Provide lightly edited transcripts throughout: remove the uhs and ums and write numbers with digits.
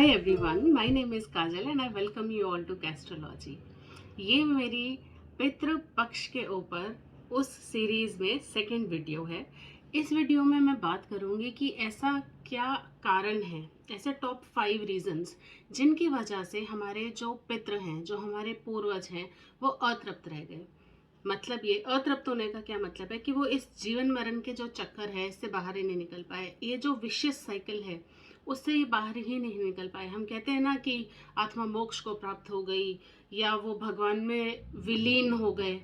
Hi everyone, my name is Kajal and I welcome you all to Castrology। ये मेरी पितृ पक्ष के ऊपर उस सीरीज में सेकंड वीडियो है। इस वीडियो में मैं बात करूंगी कि ऐसा क्या कारण है, ऐसे टॉप 5 रीजंस जिनकी वजह से हमारे जो पितृ हैं, जो हमारे पूर्वज हैं, वो अतृप्त रह गए। मतलब ये अतृप्त होने का क्या मतलब है कि वो इस जीवन मरण के जो चक्कर है इससे बाहर ही नहीं निकल पाए। ये जो विशियस साइकिल है उससे ये बाहर ही नहीं निकल पाए। हम कहते हैं ना कि आत्मा मोक्ष को प्राप्त हो गई या वो भगवान में विलीन हो गए।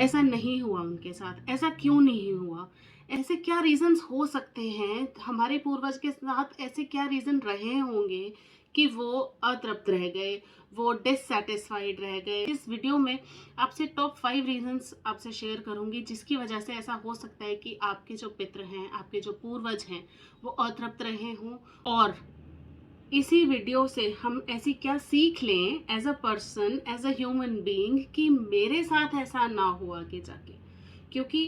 ऐसा नहीं हुआ उनके साथ। ऐसा क्यों नहीं हुआ? ऐसे क्या रीजंस हो सकते हैं? हमारे पूर्वज के साथ ऐसे क्या रीजन रहे होंगे कि वो अतृप्त रह गए, वो डिससेटिस्फाइड रह गए। इस वीडियो में आपसे टॉप 5 रीजंस आपसे शेयर करूंगी जिसकी वजह से ऐसा हो सकता है कि आपके जो पितृ हैं, आपके जो पूर्वज हैं, वो अतृप्त रहे हों। और इसी वीडियो से हम ऐसी क्या सीख लें as a person, as a human being कि मेरे साथ ऐसा ना हो आगे जाके। क्योंकि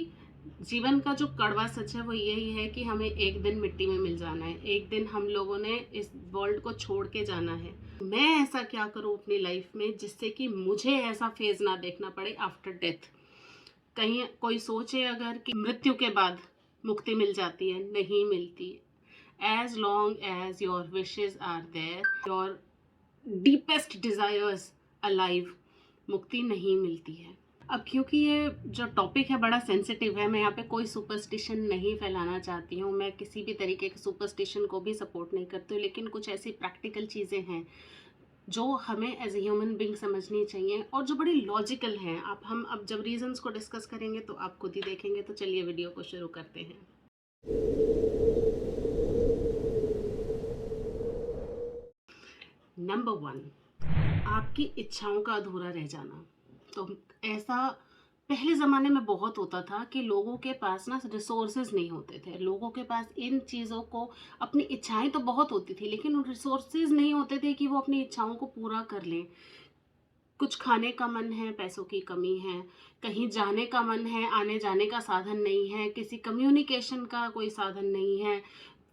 जीवन का जो कड़वा सच है वो यही है कि हमें एक दिन मिट्टी में मिल जाना है, एक दिन हम लोगों ने इस वर्ल्ड को छोड़ के जाना है। मैं ऐसा क्या करूं अपनी लाइफ में जिससे कि मुझे ऐसा फेज ना देखना पड़े आफ्टर डेथ। कहीं कोई सोचे अगर कि मृत्यु के बाद मुक्ति मिल जाती है, नहीं मिलती। as long as your wishes are there, your deepest desires alive, मुक्ति नहीं मिलती है। अब क्योंकि ये जो टॉपिक है बड़ा सेंसिटिव है, मैं यहाँ पे कोई सुपरस्टिशन नहीं फैलाना चाहती हूँ, मैं किसी भी तरीके के सुपरस्टिशन को भी सपोर्ट नहीं करती हूँ, लेकिन कुछ ऐसी प्रैक्टिकल चीज़ें हैं जो हमें एज ए ह्यूमन बीइंग समझनी चाहिए और जो बड़ी लॉजिकल हैं। हम अब जब रीजंस को डिस्कस करेंगे तो आप खुद ही देखेंगे। तो चलिए वीडियो को शुरू करते हैं। नंबर 1, आपकी इच्छाओं का अधूरा रह जाना। तो ऐसा पहले ज़माने में बहुत होता था कि लोगों के पास ना रिसोर्सेज नहीं होते थे। लोगों के पास इन चीज़ों को, अपनी इच्छाएं तो बहुत होती थी लेकिन रिसोर्सेज नहीं होते थे कि वो अपनी इच्छाओं को पूरा कर लें। कुछ खाने का मन है, पैसों की कमी है, कहीं जाने का मन है, आने जाने का साधन नहीं है, किसी कम्युनिकेशन का कोई साधन नहीं है,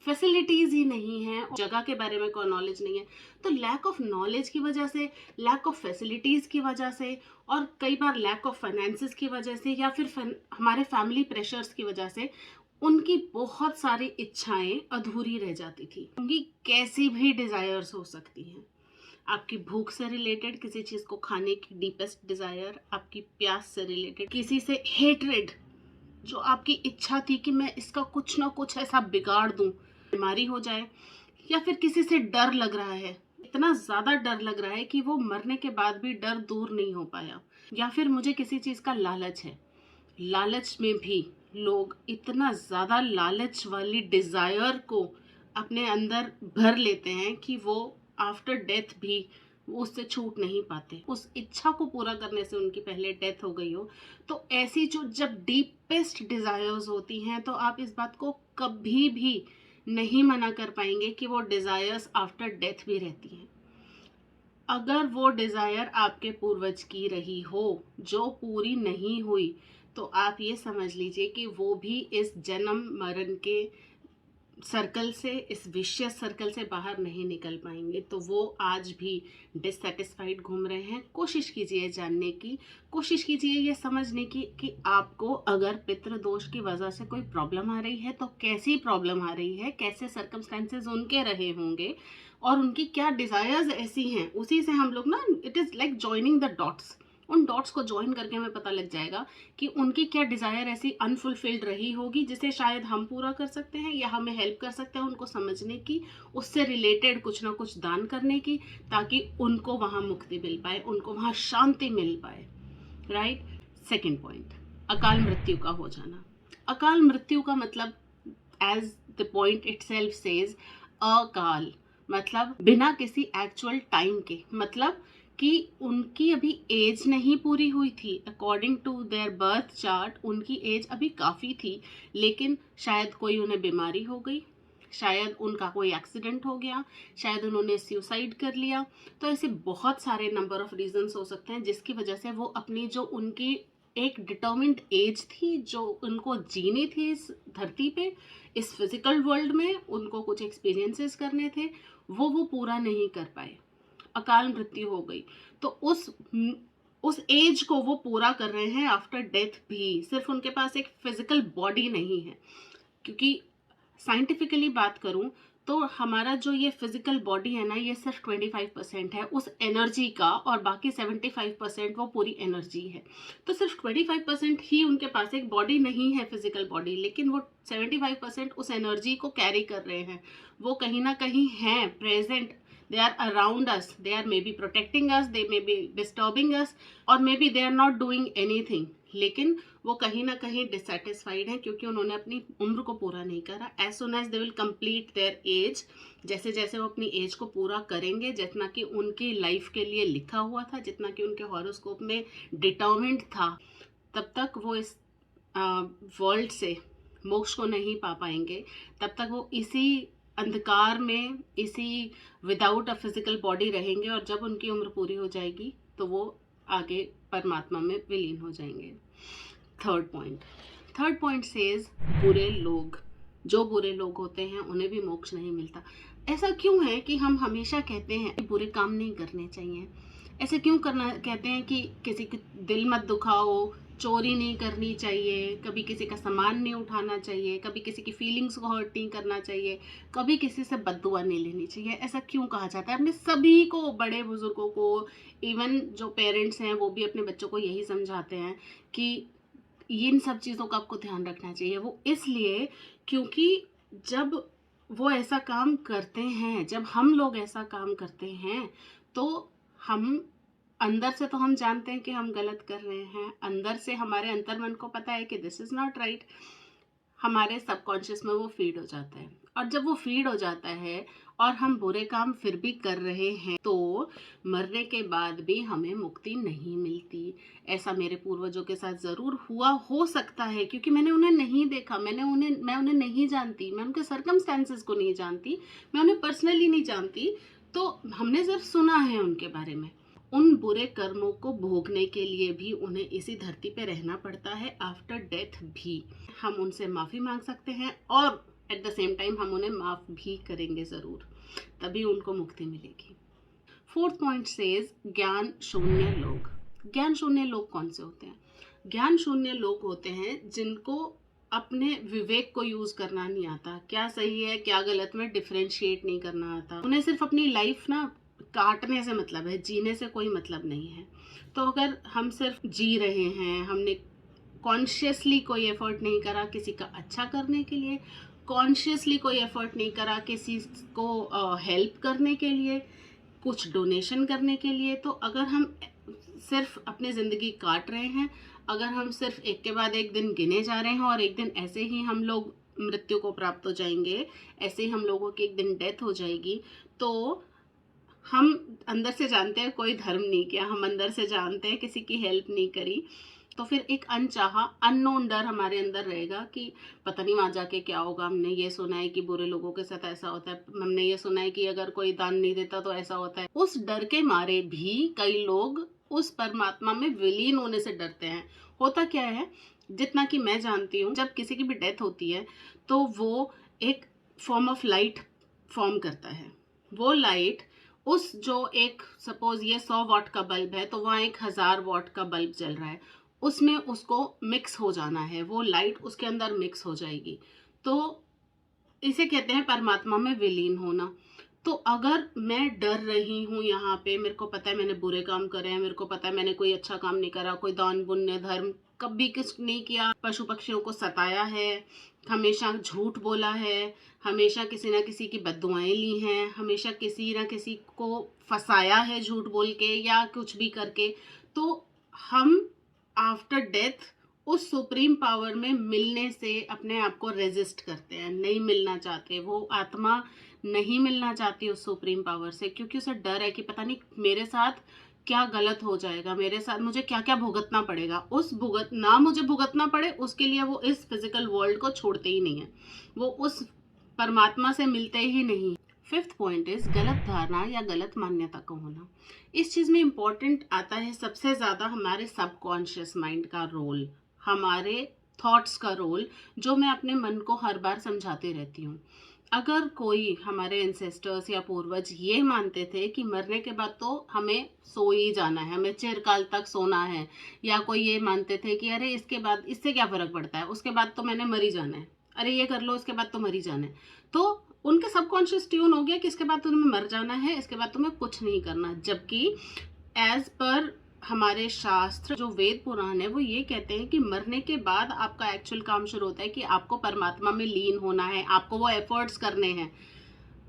फैसिलिटीज़ ही नहीं है, जगह के बारे में कोई नॉलेज नहीं है। तो लैक ऑफ नॉलेज की वजह से, लैक ऑफ फैसिलिटीज़ की वजह से और कई बार लैक ऑफ फाइनेंसिस की वजह से या फिर हमारे फैमिली प्रेशर्स की वजह से उनकी बहुत सारी इच्छाएं अधूरी रह जाती थी। उनकी कैसी भी डिज़ायर्स हो सकती हैं। आपकी भूख से रिलेटेड किसी चीज़ को खाने की डीपेस्ट डिज़ायर, आपकी प्यास से रिलेटेड किसी से हेट्रेड, जो आपकी इच्छा थी कि मैं इसका कुछ ना कुछ ऐसा बिगाड़ दूं, बीमारी हो जाए, या फिर किसी से डर लग रहा है, इतना ज़्यादा डर लग रहा है कि वो मरने के बाद भी डर दूर नहीं हो पाया, या फिर मुझे किसी चीज़ का लालच है। लालच में भी लोग इतना ज़्यादा लालच वाली डिज़ायर को अपने अंदर भर लेते हैं कि वो आफ्टर डेथ भी उससे छूट नहीं पाते। उस इच्छा को पूरा करने से उनकी पहले डेथ हो गई हो। तो ऐसी जो जब डीपेस्ट डिज़ायर्स होती हैं तो आप इस बात को कभी भी नहीं मना कर पाएंगे कि वो डिज़ायर्स आफ्टर डेथ भी रहती हैं। अगर वो डिज़ायर आपके पूर्वज की रही हो जो पूरी नहीं हुई, तो आप ये समझ लीजिए कि वो भी इस जन्म मरण के सर्कल से, इस विशियस सर्कल से बाहर नहीं निकल पाएंगे। तो वो आज भी डिससेटिस्फाइड घूम रहे हैं। कोशिश कीजिए जानने की, कोशिश कीजिए ये समझने की कि आपको अगर पितृदोष की वजह से कोई प्रॉब्लम आ रही है तो कैसी प्रॉब्लम आ रही है, कैसे सर्कमस्टेंसेस उनके रहे होंगे और उनकी क्या डिज़ायर्स ऐसी हैं। उसी से हम लोग ना, it is like joining the dots. उन डॉट्स को ज्वाइन करके हमें पता लग जाएगा कि उनकी क्या डिज़ायर ऐसी अनफुलफिल्ड रही होगी जिसे शायद हम पूरा कर सकते हैं या हमें हेल्प कर सकते हैं उनको समझने की, उससे रिलेटेड कुछ ना कुछ दान करने की, ताकि उनको वहाँ मुक्ति मिल पाए, उनको वहाँ शांति मिल पाए। राइट। सेकेंड पॉइंट, अकाल मृत्यु का हो जाना। अकाल मृत्यु का मतलब, as the point itself says, अकाल मतलब बिना किसी एक्चुअल टाइम के, मतलब कि उनकी अभी एज नहीं पूरी हुई थी। According to their birth chart उनकी एज अभी काफ़ी थी, लेकिन शायद कोई उन्हें बीमारी हो गई, शायद उनका कोई एक्सीडेंट हो गया, शायद उन्होंने सुसाइड कर लिया। तो ऐसे बहुत सारे नंबर ऑफ रीजंस हो सकते हैं जिसकी वजह से वो अपनी जो उनकी एक डिटर्मिन्ड एज थी जो उनको जीनी थी इस धरती पे, इस फिजिकल वर्ल्ड में, उनको कुछ एक्सपीरियंसेस करने थे, वो पूरा नहीं कर पाए, अकाल मृत्यु हो गई, तो उस एज को वो पूरा कर रहे हैं आफ्टर डेथ भी, सिर्फ उनके पास एक फिजिकल बॉडी नहीं है। क्योंकि साइंटिफिकली बात करूं तो हमारा जो ये फिजिकल बॉडी है ना, ये सिर्फ 25% है उस एनर्जी का, और बाकी 75% वो पूरी एनर्जी है। तो सिर्फ 25% ही उनके पास एक बॉडी नहीं है, फिजिकल बॉडी, लेकिन वो 75% उस एनर्जी को कैरी कर रहे हैं। वो कहीं ना कहीं हैं present, they are around us, they are maybe protecting us, they may be disturbing us, or maybe they are not doing anything, लेकिन वो कहीं ना कहीं डिससेटिस्फाइड हैं क्योंकि उन्होंने अपनी उम्र को पूरा नहीं करा। As soon as they will complete their age, जैसे जैसे वो अपनी एज को पूरा करेंगे, जितना कि उनकी लाइफ के लिए लिखा हुआ था, जितना कि उनके हॉरोस्कोप में डिटरमिन्ड था, तब तक वो इस वर्ल्ड से मोक्ष को नहीं पा पाएंगे। तब तक वो इसी अंधकार में, इसी विदाउट अ फिजिकल बॉडी रहेंगे, और जब उनकी उम्र पूरी हो जाएगी तो वो आगे परमात्मा में विलीन हो जाएंगे। थर्ड पॉइंट सेज बुरे लोग, जो बुरे लोग होते हैं उन्हें भी मोक्ष नहीं मिलता। ऐसा क्यों है कि हम हमेशा कहते हैं कि बुरे काम नहीं करने चाहिए? ऐसे क्यों करना कहते हैं कि किसी के दिल मत दुखाओ, चोरी नहीं करनी चाहिए, कभी किसी का सामान नहीं उठाना चाहिए, कभी किसी की फीलिंग्स को हर्ट नहीं करना चाहिए, कभी किसी से बद्दुआ नहीं लेनी चाहिए? ऐसा क्यों कहा जाता है? अपने सभी को, बड़े बुजुर्गों को, इवन जो पेरेंट्स हैं वो भी अपने बच्चों को यही समझाते हैं कि इन सब चीज़ों का आपको ध्यान रखना चाहिए। वो इसलिए क्योंकि जब वो ऐसा काम करते हैं, जब हम लोग ऐसा काम करते हैं, तो हम अंदर से तो हम जानते हैं कि हम गलत कर रहे हैं, अंदर से हमारे अंतर्मन को पता है कि दिस इज़ नॉट राइट, हमारे सबकॉन्शियस में वो फीड हो जाता है। और जब वो फीड हो जाता है और हम बुरे काम फिर भी कर रहे हैं, तो मरने के बाद भी हमें मुक्ति नहीं मिलती। ऐसा मेरे पूर्वजों के साथ ज़रूर हुआ, हो सकता है, क्योंकि मैंने उन्हें नहीं देखा, मैं उन्हें नहीं जानती, मैं उनके सर्कमस्टेंसेस को नहीं जानती, मैं उन्हें पर्सनली नहीं जानती, तो हमने सिर्फ सुना है उनके बारे में। उन बुरे कर्मों को भोगने के लिए भी उन्हें इसी धरती पे रहना पड़ता है, आफ्टर डेथ भी। हम उनसे माफ़ी मांग सकते हैं और एट द सेम टाइम हम उन्हें माफ़ भी करेंगे ज़रूर, तभी उनको मुक्ति मिलेगी। फोर्थ पॉइंट सेज ज्ञान शून्य लोग। ज्ञान शून्य लोग कौन से होते हैं? ज्ञान शून्य लोग होते हैं जिनको अपने विवेक को यूज़ करना नहीं आता, क्या सही है क्या गलत में डिफ्रेंशिएट नहीं करना आता। उन्हें सिर्फ अपनी लाइफ ना काटने से मतलब है, जीने से कोई मतलब नहीं है। तो अगर हम सिर्फ जी रहे हैं, हमने कॉन्शियसली कोई एफर्ट नहीं करा किसी का अच्छा करने के लिए, कॉन्शियसली कोई एफर्ट नहीं करा किसी को हेल्प करने के लिए, कुछ डोनेशन करने के लिए, तो अगर हम सिर्फ अपनी ज़िंदगी काट रहे हैं, अगर हम सिर्फ एक के बाद एक दिन गिने जा रहे हैं और एक दिन ऐसे ही हम लोग मृत्यु को प्राप्त हो जाएंगे, ऐसे ही हम लोगों की एक दिन डेथ हो जाएगी, तो हम अंदर से जानते हैं कोई धर्म नहीं किया, हम अंदर से जानते हैं किसी की हेल्प नहीं करी, तो फिर एक अनचाहा अननोन डर हमारे अंदर रहेगा कि पता नहीं वहाँ जाके क्या होगा। हमने ये सुना है कि बुरे लोगों के साथ ऐसा होता है, हमने ये सुना है कि अगर कोई दान नहीं देता तो ऐसा होता है। उस डर के मारे भी कई लोग उस परमात्मा में विलीन होने से डरते हैं। होता क्या है, जितना कि मैं जानती हूँ, जब किसी की भी डेथ होती है तो वो एक फॉर्म ऑफ लाइट फॉर्म करता है। वो लाइट उस जो एक सपोज ये 100 वॉट का बल्ब है, तो वहाँ एक 1000 वॉट का बल्ब जल रहा है, उसमें उसको मिक्स हो जाना है, वो लाइट उसके अंदर मिक्स हो जाएगी। तो इसे कहते हैं परमात्मा में विलीन होना। तो अगर मैं डर रही हूँ यहाँ पे, मेरे को पता है मैंने बुरे काम करे हैं, मेरे को पता है मैंने कोई अच्छा काम नहीं करा, कोई दान पुण्य धर्म कभी कुछ नहीं किया, पशु पक्षियों को सताया है, हमेशा झूठ बोला है, हमेशा किसी ना किसी की बद्दुआएं ली हैं, हमेशा किसी ना किसी को फंसाया है झूठ बोल के या कुछ भी करके, तो हम आफ्टर डेथ उस सुप्रीम पावर में मिलने से अपने आप को रेजिस्ट करते हैं, नहीं मिलना चाहते। वो आत्मा नहीं मिलना चाहती उस सुप्रीम पावर से, क्योंकि उसे डर है कि पता नहीं मेरे साथ क्या गलत हो जाएगा, मेरे साथ मुझे क्या क्या भुगतना पड़ेगा। उस ना मुझे भुगतना पड़े उसके लिए वो इस फिजिकल वर्ल्ड को छोड़ते ही नहीं है, वो उस परमात्मा से मिलते ही नहीं। फिफ्थ पॉइंट इज गलत धारणा या गलत मान्यता का होना। इस चीज़ में इम्पोर्टेंट आता है सबसे ज़्यादा हमारे सबकॉन्शियस माइंड का रोल, हमारे थॉट्स का रोल, जो मैं अपने मन को हर बार समझाते रहती हूँ। अगर कोई हमारे एंसेस्टर्स या पूर्वज ये मानते थे कि मरने के बाद तो हमें सो ही जाना है, हमें चिरकाल तक सोना है, या कोई ये मानते थे कि अरे इसके बाद इससे क्या फ़र्क पड़ता है, उसके बाद तो मैंने मर ही जाना है, अरे ये कर लो उसके बाद तो मर ही जाना है, तो उनके सबकॉन्शियस ट्यून हो गया कि इसके बाद तुम्हें मर जाना है, इसके बाद तुम्हें कुछ नहीं करना। जबकि एज पर हमारे शास्त्र जो वेद पुराण है वो ये कहते हैं कि मरने के बाद आपका एक्चुअल काम शुरू होता है कि आपको परमात्मा में लीन होना है, आपको वो एफर्ट्स करने हैं।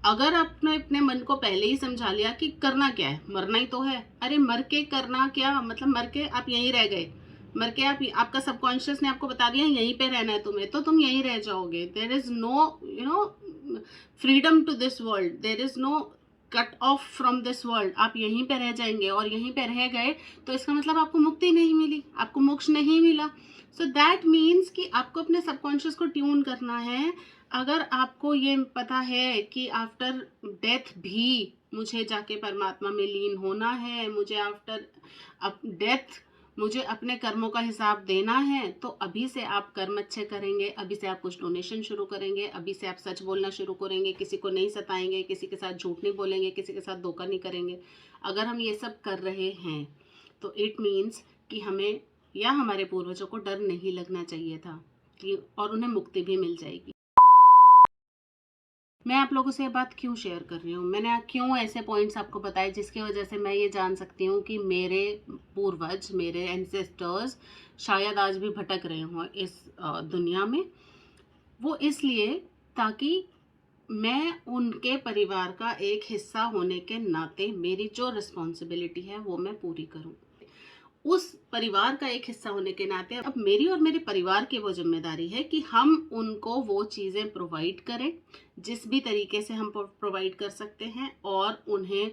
अगर आपने अपने मन को पहले ही समझा लिया कि करना क्या है, मरना ही तो है, अरे मर के करना क्या, मतलब मर के आप यहीं रह गए, मर के आप, आपका सबकॉन्शियस ने आपको बता दिया यहीं पे रहना है तुम्हें, तो तुम यहीं रह जाओगे। There is no freedom to this world, there is no cut off from this world, आप यहीं पे रह जाएंगे, और यहीं पे रह गए तो इसका मतलब आपको मुक्ति नहीं मिली, आपको मोक्ष नहीं मिला। सो दैट मीन्स कि आपको अपने सबकॉन्शियस को ट्यून करना है। अगर आपको ये पता है कि आफ्टर डेथ भी मुझे जाके परमात्मा में लीन होना है, मुझे आफ्टर डेथ मुझे अपने कर्मों का हिसाब देना है, तो अभी से आप कर्म अच्छे करेंगे, अभी से आप कुछ डोनेशन शुरू करेंगे, अभी से आप सच बोलना शुरू करेंगे, किसी को नहीं सताएंगे, किसी के साथ झूठ नहीं बोलेंगे, किसी के साथ धोखा नहीं करेंगे। अगर हम ये सब कर रहे हैं तो इट मीन्स कि हमें या हमारे पूर्वजों को डर नहीं लगना चाहिए था कि, और उन्हें मुक्ति भी मिल जाएगी। मैं आप लोगों से ये बात क्यों शेयर कर रही हूँ, मैंने क्यों ऐसे पॉइंट्स आपको बताए जिसकी वजह से मैं ये जान सकती हूँ कि मेरे पूर्वज, मेरे एंसेस्टर्स शायद आज भी भटक रहे हों इस दुनिया में। वो इसलिए ताकि मैं उनके परिवार का एक हिस्सा होने के नाते मेरी जो रिस्पॉन्सिबिलिटी है वो मैं पूरी करूँ। उस परिवार का एक हिस्सा होने के नाते अब मेरी और मेरे परिवार की वो जिम्मेदारी है कि हम उनको वो चीज़ें प्रोवाइड करें जिस भी तरीके से हम प्रोवाइड कर सकते हैं, और उन्हें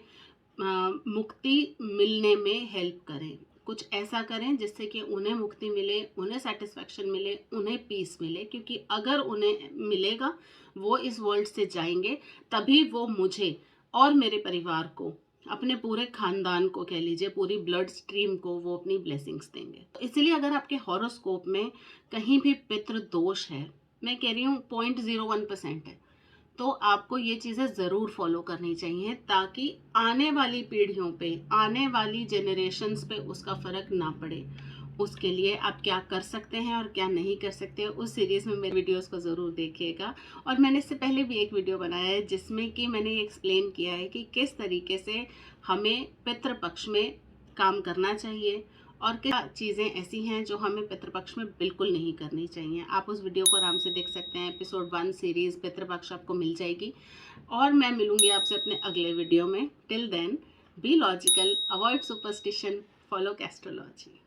मुक्ति मिलने में हेल्प करें। कुछ ऐसा करें जिससे कि उन्हें मुक्ति मिले, उन्हें सेटिस्फैक्शन मिले, उन्हें पीस मिले, क्योंकि अगर उन्हें मिलेगा, वो इस वर्ल्ड से जाएंगे, तभी वो मुझे और मेरे परिवार को, अपने पूरे खानदान को कह लीजिए, पूरी ब्लड स्ट्रीम को वो अपनी ब्लेसिंग्स देंगे। तो इसीलिए अगर आपके हॉरोस्कोप में कहीं भी पितृ दोष है, मैं कह रही हूँ 0.01% है, तो आपको ये चीज़ें ज़रूर फॉलो करनी चाहिए ताकि आने वाली पीढ़ियों पे, आने वाली जनरेशन्स पे उसका फ़र्क ना पड़े। उसके लिए आप क्या कर सकते हैं और क्या नहीं कर सकते, उस सीरीज़ में मेरे वीडियोस को ज़रूर देखिएगा। और मैंने इससे पहले भी एक वीडियो बनाया है जिसमें कि मैंने ये एक्सप्लेन किया है कि किस तरीके से हमें पितृपक्ष में काम करना चाहिए और क्या चीज़ें ऐसी हैं जो हमें पितृपक्ष में बिल्कुल नहीं करनी चाहिए। आप उस वीडियो को आराम से देख सकते हैं। एपिसोड 1 सीरीज़ पितृपक्ष आपको मिल जाएगी। और मैं मिलूँगी आपसे अपने अगले वीडियो में। Till then, be logical, avoid superstition, follow astrology.